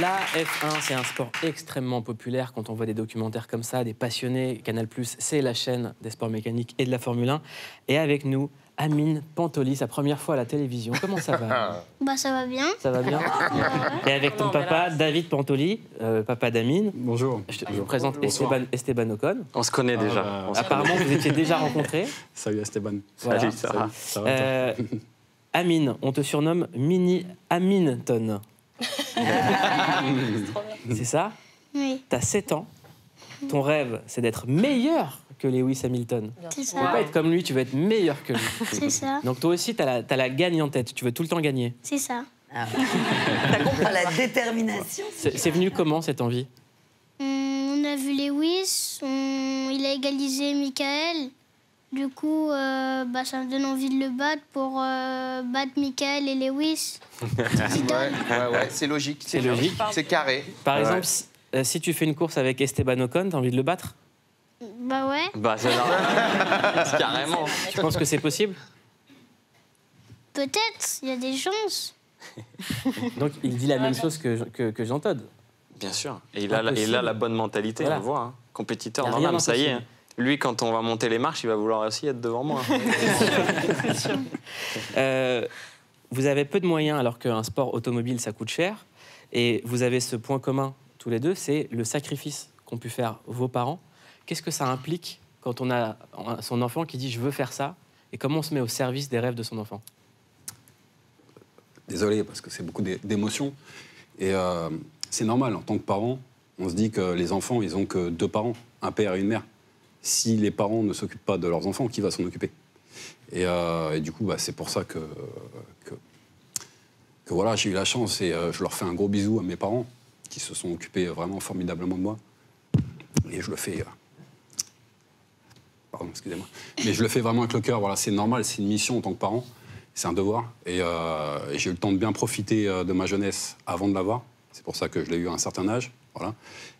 La F1, c'est un sport extrêmement populaire. Quand on voit des documentaires comme ça, des passionnés, Canal+, c'est la chaîne des sports mécaniques et de la Formule 1. Et avec nous, Amine Pantoli, sa première fois à la télévision. Comment ça va? Bah ça va bien. Ça va bien. Et avec ton papa, David Pantoli, papa d'Amine. Bonjour. Je vous présente Esteban Ocon. On se connaît déjà. Apparemment, vous étiez déjà rencontrés. Salut Esteban. Voilà. Salut, Sarah. Ça va, toi Amine, on te surnomme Mini Aminton. C'est ça? Oui, T'as 7 ans. Ton rêve, c'est d'être meilleur que Lewis Hamilton. c'est Tu veux pas ça. être comme lui, tu veux être meilleur que lui. C'est ça. Donc toi aussi, t'as la gagne en tête. Tu veux tout le temps gagner. C'est ça. T'as compris la détermination. C'est venu comment, cette envie? On a vu Lewis, il a égalisé Michael. Du coup, ça me donne envie de le battre pour battre Michael et Lewis. Ouais, c'est logique. C'est logique. C'est carré. Par exemple, si tu fais une course avec Esteban Ocon, t'as envie de le battre? Bah ouais, Bah, c'est normal. Carrément. Tu penses que c'est possible? peut-être, il y a des chances. Donc il dit la même chose que Jean Todt. Bien sûr. Et il a la bonne mentalité, Voilà. on le voit. Hein. Compétiteur, Y a rien normal, ça y est. d'impossible. Lui, quand on va monter les marches, il va vouloir aussi être devant moi. Vous avez peu de moyens alors qu'un sport automobile, ça coûte cher. Et vous avez ce point commun, tous les deux, c'est le sacrifice qu'ont pu faire vos parents. Qu'est-ce que ça implique quand on a son enfant qui dit « je veux faire ça » et comment on se met au service des rêves de son enfant? Désolé, parce que c'est beaucoup d'émotions. Et c'est normal, en tant que parent, on se dit que les enfants, ils ont que 2 parents, un père et une mère. Si les parents ne s'occupent pas de leurs enfants, qui va s'en occuper? Et du coup, c'est pour ça que voilà, j'ai eu la chance et je leur fais un gros bisou à mes parents qui se sont occupés vraiment formidablement de moi. Et je le fais... Pardon, excusez-moi. Mais je le fais vraiment avec le cœur. Voilà, c'est normal, c'est une mission en tant que parent. C'est un devoir. Et j'ai eu le temps de bien profiter de ma jeunesse avant de l'avoir. C'est pour ça que je l'ai eu à un certain âge. Voilà.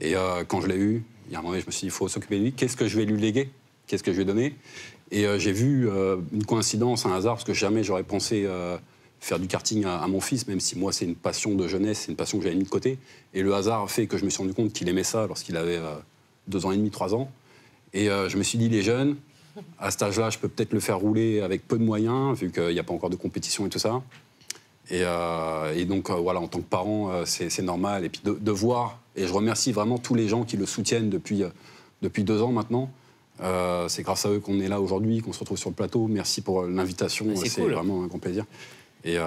Et quand je l'ai eu, il y a un moment, je me suis dit, il faut s'occuper de lui. Qu'est-ce que je vais lui léguer? Qu'est-ce que je vais donner? Et j'ai vu une coïncidence, un hasard, parce que jamais j'aurais pensé faire du karting à mon fils, même si moi, c'est une passion de jeunesse, c'est une passion que j'avais mis de côté. Et le hasard a fait que je me suis rendu compte qu'il aimait ça lorsqu'il avait 2 ans et demi, 3 ans. Et je me suis dit, il est jeune. À cet âge-là, je peux peut-être le faire rouler avec peu de moyens, vu qu'il n'y a pas encore de compétition et tout ça. Et donc, voilà, en tant que parent, c'est normal. Et puis de voir, et je remercie vraiment tous les gens qui le soutiennent depuis 2 ans maintenant. C'est grâce à eux qu'on est là aujourd'hui, qu'on se retrouve sur le plateau. Merci pour l'invitation, c'est cool. vraiment un grand plaisir. Et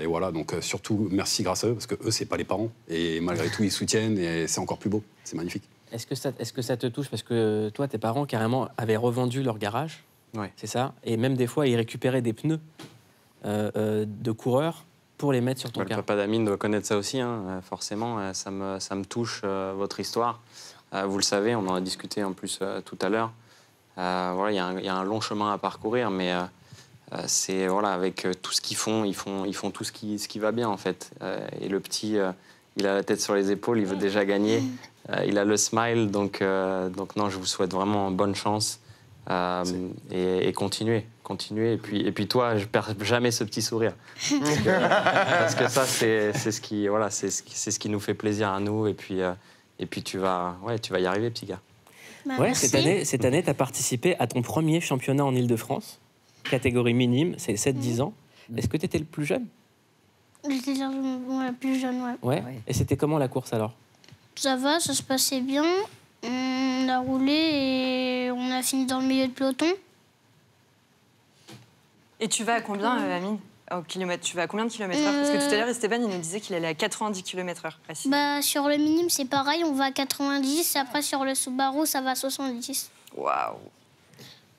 voilà, donc surtout, merci grâce à eux, parce que eux, c'est pas les parents. Et malgré tout, ils soutiennent et c'est encore plus beau. C'est magnifique. Est-ce que ça te touche? Parce que toi, tes parents, carrément, avaient revendu leur garage. Ouais. C'est ça? Et même des fois, ils récupéraient des pneus de coureurs pour les mettre sur ton Le car. papa d'Amine doit connaître ça aussi, hein. Forcément, ça me touche, votre histoire. Vous le savez, on en a discuté en plus tout à l'heure. Voilà, il y a un long chemin à parcourir, mais c'est voilà, avec tout ce qu'ils font, ils font tout ce qui va bien en fait. Et le petit, il a la tête sur les épaules, il veut déjà gagner. Il a le smile, donc non, je vous souhaite vraiment bonne chance et continuez. Et puis toi, je perds jamais ce petit sourire parce que ça, c'est ce qui nous fait plaisir à nous. Et puis tu vas y arriver, petit gars. Bah, Ouais, merci. cette année, tu as participé à ton premier championnat en Île-de-France, catégorie minime, c'est 7-10 ans. Est-ce que tu étais le plus jeune? J'étais la plus jeune, ouais. Ouais. Et c'était comment la course alors? Ça va, ça se passait bien. On a roulé et on a fini dans le milieu de peloton. Et tu vas à combien, Amine, au kilomètre? Tu vas à combien de kilomètres heure? Parce que tout à l'heure, Esteban, il nous disait qu'il allait à 90 km/h. Bah, sur le minime, c'est pareil, on va à 90. Après, sur le Subaru, ça va à 70. Waouh!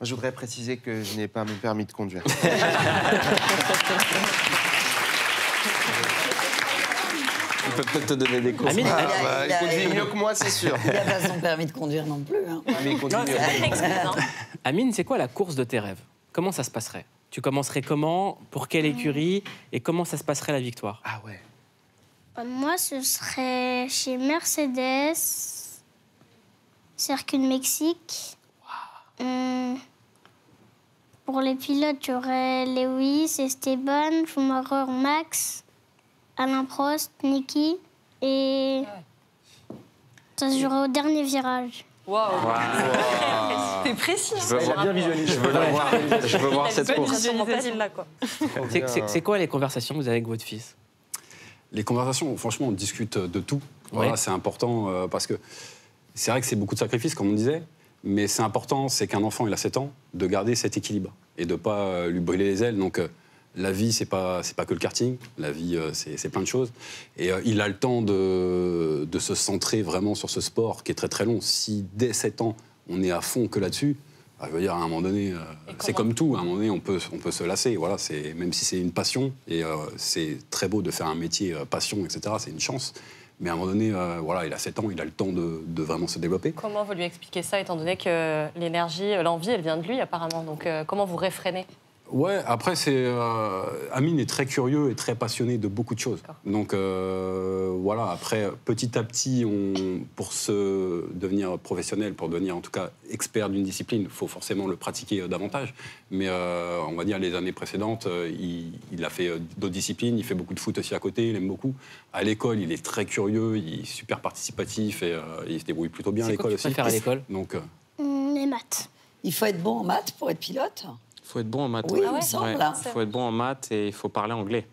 Je voudrais préciser que je n'ai pas mon permis de conduire. Il peut peut-être te donner des cours. Amine, Il conduit mieux que moi, c'est sûr. Il n'a pas son permis de conduire non plus. Hein. Mais il conduit mieux. Amine, c'est quoi la course de tes rêves? Comment ça se passerait? Tu commencerais comment? Pour quelle écurie? Et comment ça se passerait la victoire? Ah ouais. Moi, ce serait chez Mercedes, Circuit de Mexique. Pour les pilotes, tu aurais Lewis, Esteban, Schumacher, Max, Alain Prost, Niki. Et ça se jouera au dernier virage. Waouh. T'es précis. Je veux voir cette course. C'est quoi les conversations que vous avez avec votre fils? Les conversations, franchement, on discute de tout. Voilà, c'est important parce que c'est vrai que c'est beaucoup de sacrifices, comme on disait, mais c'est important, c'est qu'un enfant, il a 7 ans, de garder cet équilibre et de ne pas lui brûler les ailes. Donc, la vie, c'est pas que le karting. La vie, c'est plein de choses. Et il a le temps de se centrer vraiment sur ce sport qui est très, très long. Si, dès 7 ans, on est à fond que là-dessus, je veux dire, à un moment donné, c'est comme tout. À un moment donné, on peut se lasser. Voilà, même si c'est une passion, et c'est très beau de faire un métier passion, etc., c'est une chance. Mais à un moment donné, voilà, il a 7 ans, il a le temps de vraiment se développer. Comment vous lui expliquez ça, étant donné que l'énergie, l'envie, elle vient de lui, apparemment. Donc, comment vous réfrénez? Ouais, après, Amine est très curieux et très passionné de beaucoup de choses. Donc, voilà, après, petit à petit, pour devenir professionnel, pour devenir en tout cas expert d'une discipline, il faut forcément le pratiquer davantage. Mais on va dire, les années précédentes, il a fait d'autres disciplines, il fait beaucoup de foot aussi à côté, il aime beaucoup. À l'école, il est très curieux, il est super participatif et il se débrouille plutôt bien à l'école aussi. C'est quoi que tu préfères à l'école? Donc, Les maths. Il faut être bon en maths pour être pilote? Il faut être bon en maths. Oui, il me semble. Il faut être bon en maths et il faut parler anglais.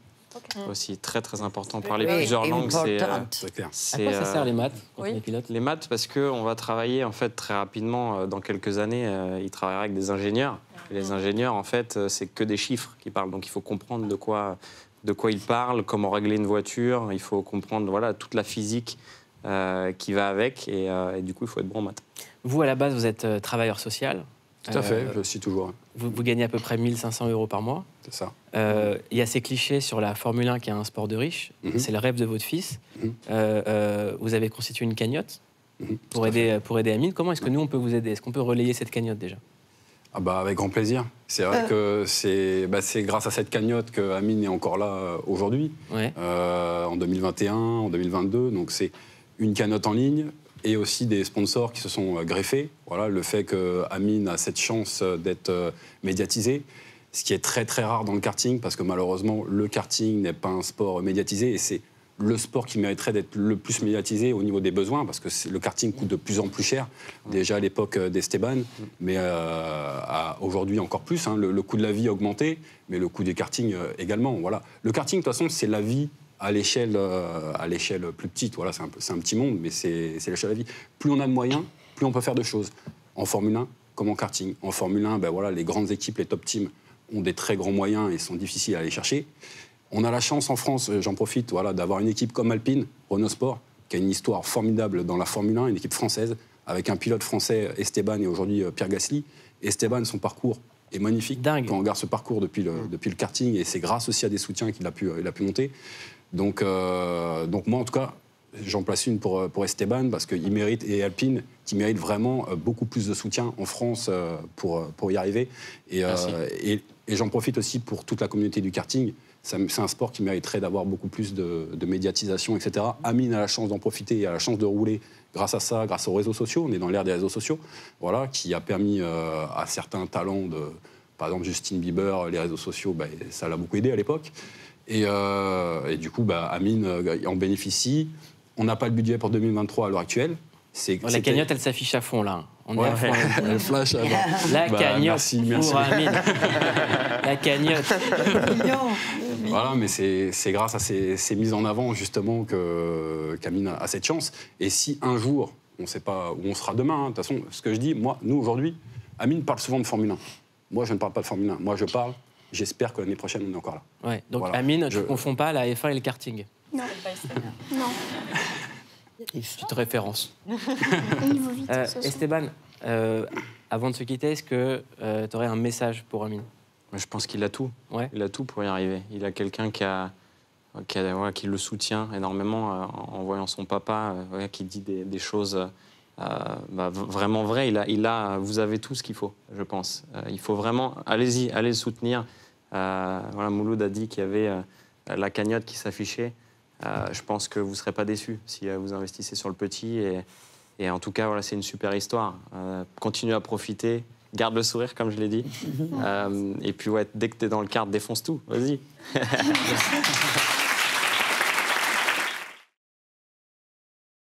Aussi, très très important. Parler Oui, plusieurs langues, c'est clair. À quoi ça sert les maths quand oui. on est pilote? Les maths, parce qu'on va travailler en fait très rapidement. Dans quelques années, il travaillera avec des ingénieurs. Et les ingénieurs, en fait, c'est que des chiffres qui parlent. Donc il faut comprendre de quoi ils parlent, comment régler une voiture. Il faut comprendre voilà, toute la physique qui va avec. Et du coup, il faut être bon en maths. Vous, à la base, vous êtes travailleur social. tout à fait, je suis toujours. Vous gagnez à peu près 1 500 € par mois. C'est ça. Il y a ces clichés sur la Formule 1 qui est un sport de riches. C'est le rêve de votre fils. Vous avez constitué une cagnotte pour aider Amine. Comment est-ce que nous, on peut vous aider? Est-ce qu'on peut relayer cette cagnotte déjà? Ah bah, avec grand plaisir. C'est vrai que c'est grâce à cette cagnotte que Amine est encore là aujourd'hui, Ouais. en 2021, en 2022. Donc c'est une cagnotte en ligne et aussi des sponsors qui se sont greffés. Voilà, le fait que Amine a cette chance d'être médiatisé, ce qui est très très rare dans le karting parce que malheureusement le karting n'est pas un sport médiatisé et c'est le sport qui mériterait d'être le plus médiatisé au niveau des besoins, parce que le karting coûte de plus en plus cher, déjà à l'époque d'Esteban, mais aujourd'hui encore plus. Hein, le coût de la vie a augmenté, mais le coût des kartings également. Voilà. Le karting, de toute façon, c'est la vie à l'échelle plus petite. Voilà, c'est un petit monde, mais c'est l'échelle de la vie. Plus on a de moyens, plus on peut faire de choses. En Formule 1, comme en karting. En Formule 1, ben voilà, les grandes équipes, les top teams, ont des très grands moyens et sont difficiles à aller chercher. On a la chance en France, j'en profite, voilà, d'avoir une équipe comme Alpine, Renault Sport, qui a une histoire formidable dans la Formule 1, une équipe française, avec un pilote français, Esteban, et aujourd'hui Pierre Gasly. Esteban, son parcours est magnifique. Dingue. Quand on regarde ce parcours depuis le karting, et c'est grâce aussi à des soutiens qu'il a pu monter. Donc moi, en tout cas, j'en place une pour Esteban, parce qu'il mérite, et Alpine, qui mérite vraiment beaucoup plus de soutien en France pour y arriver. Et j'en profite aussi pour toute la communauté du karting. C'est un sport qui mériterait d'avoir beaucoup plus de médiatisation, etc. Amine a la chance d'en profiter et a la chance de rouler grâce à ça, grâce aux réseaux sociaux. On est dans l'ère des réseaux sociaux, voilà, qui a permis à certains talents par exemple Justin Bieber, les réseaux sociaux, ça l'a beaucoup aidé à l'époque. Et du coup, Amine en bénéficie. On n'a pas le budget pour 2023 à l'heure actuelle. La cagnotte, elle s'affiche à fond, là. On est à fond. Elle flash. La cagnotte pour Amine. La cagnotte. Voilà, mais c'est grâce à ces mises en avant, justement, qu'Amine a cette chance. Et si un jour, on ne sait pas où on sera demain, de toute façon, ce que je dis, nous, aujourd'hui, Amine parle souvent de Formule 1. Moi, je ne parle pas de Formule 1. Moi, je parle, j'espère que l'année prochaine, on est encore là. Ouais, donc voilà. Amine, tu ne confonds pas la F1 et le karting? Non. Non. Petite référence. Au niveau vitesse. Esteban, avant de se quitter, est-ce que tu aurais un message pour Amine? Je pense qu'il a tout. Ouais. Il a tout pour y arriver. Il a quelqu'un qui le soutient énormément en voyant son papa qui dit des choses vraiment vraies. Vous avez tout ce qu'il faut, je pense. Il faut vraiment... Allez-y, allez le soutenir. Voilà, Mouloud a dit qu'il y avait la cagnotte qui s'affichait. Je pense que vous ne serez pas déçus si vous investissez sur le petit. Et en tout cas, voilà, c'est une super histoire. Continuez à profiter. Garde le sourire, comme je l'ai dit. Et puis, dès que tu es dans le kart, défonce tout. Vas-y.